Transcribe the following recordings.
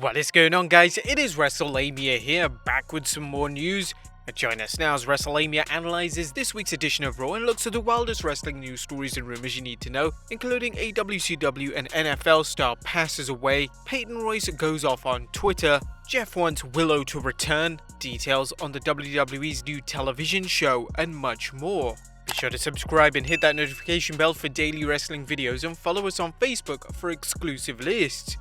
What is going on, guys? It is Wrestlelamia here, back with some more news. Join us now as Wrestlelamia analyzes this week's edition of Raw and looks at the wildest wrestling news stories and rumors you need to know, including a WCW and NFL star passes away, Peyton Royce goes off on Twitter, Jeff wants Willow to return, details on the WWE's new television show, and much more. Be sure to subscribe and hit that notification bell for daily wrestling videos and follow us on Facebook for exclusive lists.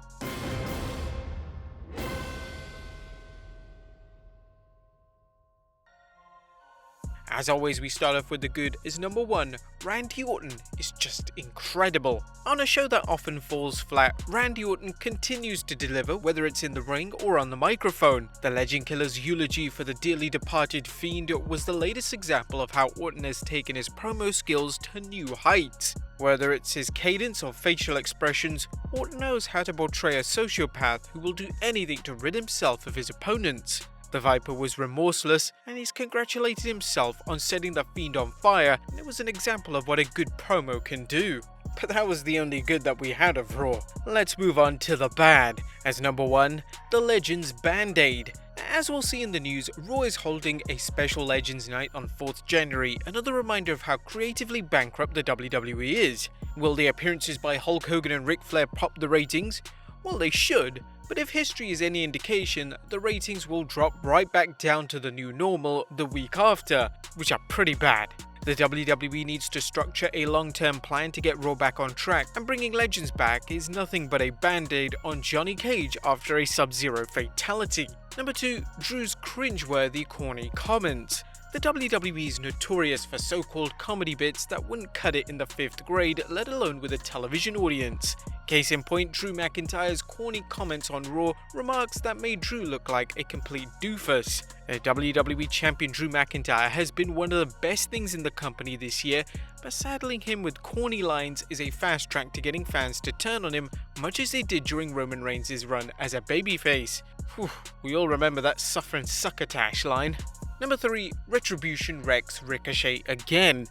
As always, we start off with the good, as number 1, Randy Orton is just incredible. On a show that often falls flat, Randy Orton continues to deliver, whether it's in the ring or on the microphone. The Legend Killer's eulogy for the dearly departed Fiend was the latest example of how Orton has taken his promo skills to new heights. Whether it's his cadence or facial expressions, Orton knows how to portray a sociopath who will do anything to rid himself of his opponents. The Viper was remorseless, and he's congratulated himself on setting the Fiend on fire, and it was an example of what a good promo can do. But that was the only good that we had of Raw. Let's move on to the bad. As number 1, the Legends Band-Aid. As we'll see in the news, Raw is holding a special Legends Night on 4th January, another reminder of how creatively bankrupt the WWE is. Will the appearances by Hulk Hogan and Ric Flair pop the ratings? Well, they should. But if history is any indication, the ratings will drop right back down to the new normal the week after, which are pretty bad. The WWE needs to structure a long-term plan to get Raw back on track, and bringing Legends back is nothing but a band-aid on Johnny Cage after a Sub-Zero fatality. Number 2, Drew's cringeworthy corny comments. The WWE is notorious for so-called comedy bits that wouldn't cut it in the 5th grade, let alone with a television audience. Case in point, Drew McIntyre's corny comments on Raw, remarks that made Drew look like a complete doofus. WWE Champion Drew McIntyre has been one of the best things in the company this year, but saddling him with corny lines is a fast track to getting fans to turn on him, much as they did during Roman Reigns' run as a babyface. Whew, we all remember that suffering succotash line. Number 3, Retribution wrecks Ricochet again.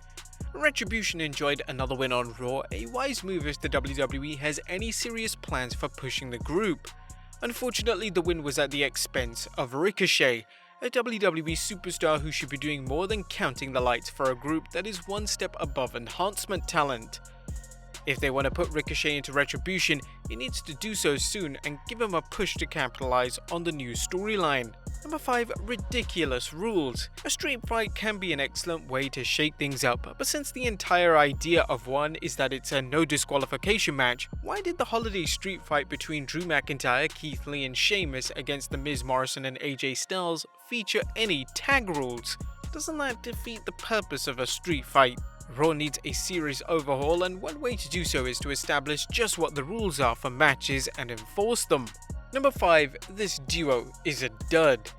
Retribution enjoyed another win on Raw, a wise move if the WWE has any serious plans for pushing the group. Unfortunately, the win was at the expense of Ricochet, a WWE superstar who should be doing more than counting the lights for a group that is one step above enhancement talent. If they want to put Ricochet into Retribution, it needs to do so soon and give him a push to capitalize on the new storyline. Number 5, ridiculous rules. A street fight can be an excellent way to shake things up, but since the entire idea of one is that it's a no disqualification match, why did the holiday street fight between Drew McIntyre, Keith Lee and Sheamus against The Miz, Morrison and AJ Styles feature any tag rules? Doesn't that defeat the purpose of a street fight? Raw needs a serious overhaul, and one way to do so is to establish just what the rules are for matches and enforce them. Number 5, this duo is a dud.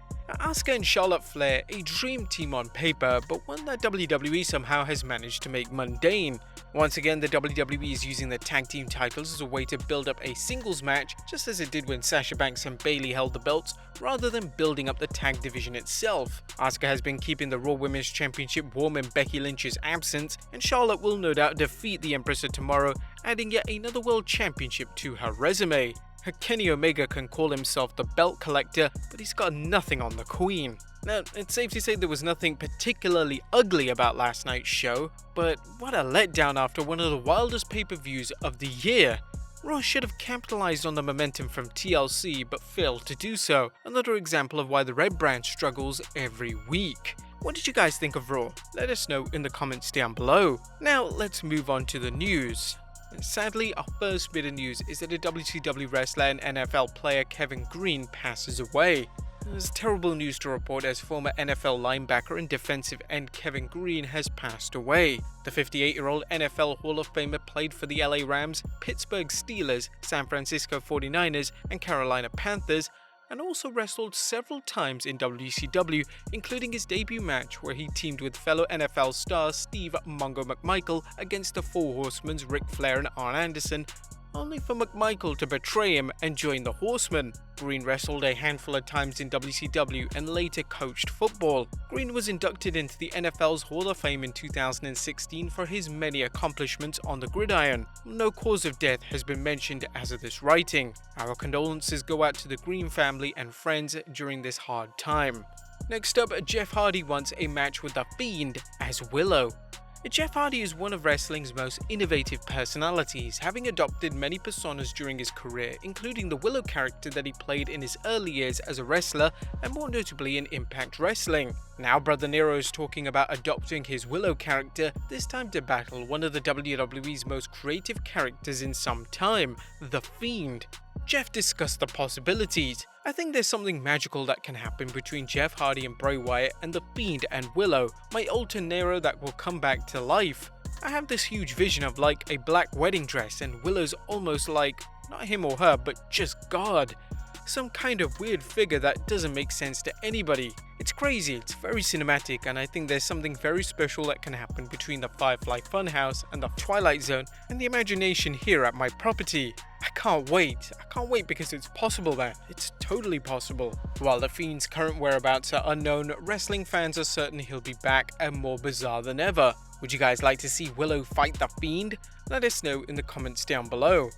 Asuka and Charlotte Flair, a dream team on paper, but one that WWE somehow has managed to make mundane. Once again, the WWE is using the tag team titles as a way to build up a singles match, just as it did when Sasha Banks and Bayley held the belts, rather than building up the tag division itself. Asuka has been keeping the Raw Women's Championship warm in Becky Lynch's absence, and Charlotte will no doubt defeat the Empress tomorrow, adding yet another World Championship to her resume. Kenny Omega can call himself the belt collector, but he's got nothing on the Queen. Now, it's safe to say there was nothing particularly ugly about last night's show, but what a letdown after one of the wildest pay-per-views of the year. Raw should have capitalized on the momentum from TLC, but failed to do so. Another example of why the Red brand struggles every week. What did you guys think of Raw? Let us know in the comments down below. Now, let's move on to the news. Sadly, our first bit of news is that a WCW wrestler and NFL player Kevin Green passes away. There's terrible news to report as former NFL linebacker and defensive end Kevin Green has passed away. The 58-year-old NFL Hall of Famer played for the LA Rams, Pittsburgh Steelers, San Francisco 49ers, and Carolina Panthers, and also wrestled several times in WCW, including his debut match where he teamed with fellow NFL star Steve Mongo McMichael against the Four Horsemen's Ric Flair and Arn Anderson, only for McMichael to betray him and join the Horsemen. Green wrestled a handful of times in WCW and later coached football. Green was inducted into the NFL's Hall of Fame in 2016 for his many accomplishments on the gridiron. No cause of death has been mentioned as of this writing. Our condolences go out to the Green family and friends during this hard time. Next up, Jeff Hardy wants a match with The Fiend as Willow. Jeff Hardy is one of wrestling's most innovative personalities, having adopted many personas during his career, including the Willow character that he played in his early years as a wrestler and more notably in Impact Wrestling. Now Brother Nero is talking about adopting his Willow character, this time to battle one of the WWE's most creative characters in some time, The Fiend. Jeff discussed the possibilities. I think there's something magical that can happen between Jeff Hardy and Bray Wyatt and The Fiend and Willow, my alter Nero that will come back to life. I have this huge vision of like a black wedding dress and Willow's almost like, not him or her, but just God. Some kind of weird figure that doesn't make sense to anybody. It's crazy, it's very cinematic, and I think there's something very special that can happen between the Firefly Funhouse and the Twilight Zone and the imagination here at my property. I can't wait because it's possible, man. It's totally possible. While The Fiend's current whereabouts are unknown, wrestling fans are certain he'll be back and more bizarre than ever. Would you guys like to see Willow fight The Fiend? Let us know in the comments down below.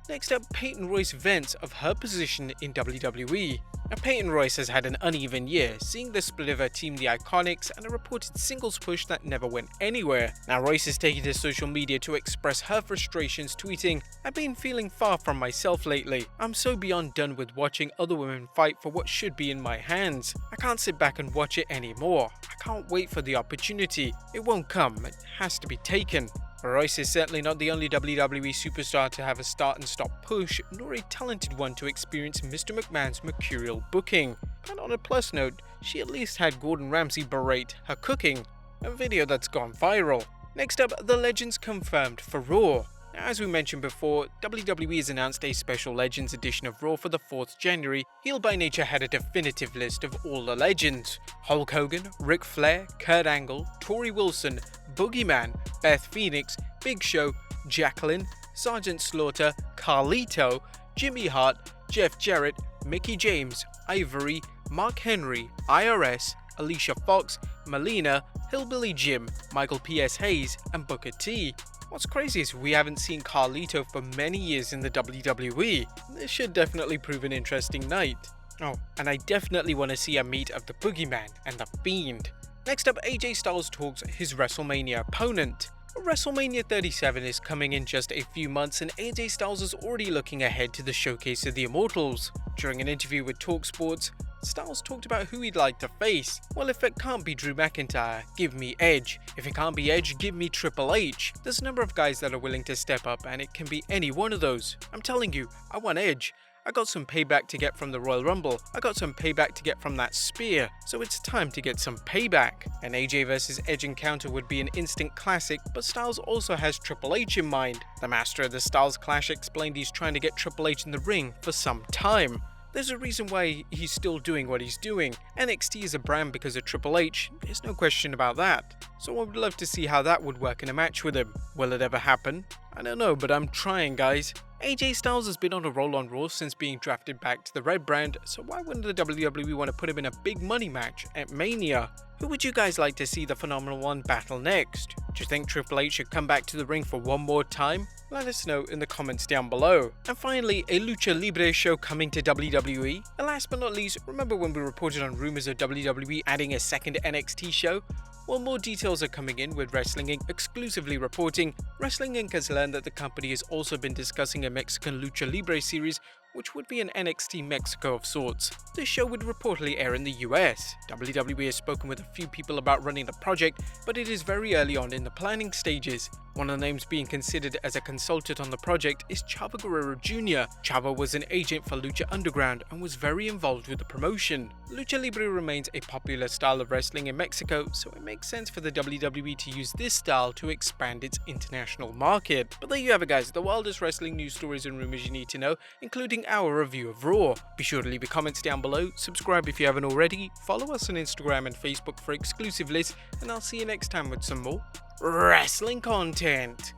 Next up, Peyton Royce vents of her position in WWE. Now, Peyton Royce has had an uneven year, seeing the split of her team the Iconics and a reported singles push that never went anywhere. Now Royce has taken to social media to express her frustrations, tweeting, "I've been feeling far from myself lately. I'm so beyond done with watching other women fight for what should be in my hands. I can't sit back and watch it anymore. I can't wait for the opportunity. It won't come, it has to be taken." Royce is certainly not the only WWE superstar to have a start and stop push, nor a talented one to experience Mr. McMahon's mercurial booking. But on a plus note, she at least had Gordon Ramsay berate her cooking, a video that's gone viral. Next up, the Legends confirmed for Raw. Now, as we mentioned before, WWE has announced a special Legends edition of Raw for the 4th January. Heel by Nature had a definitive list of all the legends: Hulk Hogan, Ric Flair, Kurt Angle, Tori Wilson, Boogeyman, Beth Phoenix, Big Show, Jacqueline, Sergeant Slaughter, Carlito, Jimmy Hart, Jeff Jarrett, Mickie James, Ivory, Mark Henry, IRS, Alicia Fox, Melina, Hillbilly Jim, Michael P.S. Hayes, and Booker T. What's crazy is we haven't seen Carlito for many years in the WWE. This should definitely prove an interesting night. Oh, and I definitely want to see a meet of the Boogeyman and the Fiend. Next up, AJ Styles talks his Wrestlemania opponent. Wrestlemania 37 is coming in just a few months, and AJ Styles is already looking ahead to the showcase of the Immortals. During an interview with TalkSports, Styles talked about who he'd like to face. Well, if it can't be Drew McIntyre, give me Edge. If it can't be Edge, give me Triple H. There's a number of guys that are willing to step up, and it can be any one of those. I'm telling you, I want Edge. I got some payback to get from the Royal Rumble. I got some payback to get from that spear. So it's time to get some payback. An AJ vs Edge encounter would be an instant classic, but Styles also has Triple H in mind. The master of the Styles Clash explained he's trying to get Triple H in the ring for some time. There's a reason why he's still doing what he's doing. NXT is a brand because of Triple H, there's no question about that. So I would love to see how that would work in a match with him. Will it ever happen? I don't know, but I'm trying, guys. AJ Styles has been on a roll on Raw since being drafted back to the Red brand, so why wouldn't the WWE want to put him in a big money match at Mania? Who would you guys like to see the Phenomenal One battle next? Do you think Triple H should come back to the ring for one more time? Let us know in the comments down below. And finally, a Lucha Libre show coming to WWE. And last but not least, remember when we reported on rumors of WWE adding a second NXT show? Well, more details are coming in, with Wrestling Inc. exclusively reporting. Wrestling Inc. has learned that the company has also been discussing a Mexican Lucha Libre series, which would be an NXT Mexico of sorts. This show would reportedly air in the US. WWE has spoken with a few people about running the project, but it is very early on in the planning stages. One of the names being considered as a consultant on the project is Chavo Guerrero Jr. Chavo was an agent for Lucha Underground and was very involved with the promotion. Lucha Libre remains a popular style of wrestling in Mexico, so it makes sense for the WWE to use this style to expand its international market. But there you have it, guys, the wildest wrestling news stories and rumors you need to know, including our review of Raw. Be sure to leave your comments down below, subscribe if you haven't already, follow us on Instagram and Facebook for exclusive lists, and I'll see you next time with some more wrestling content.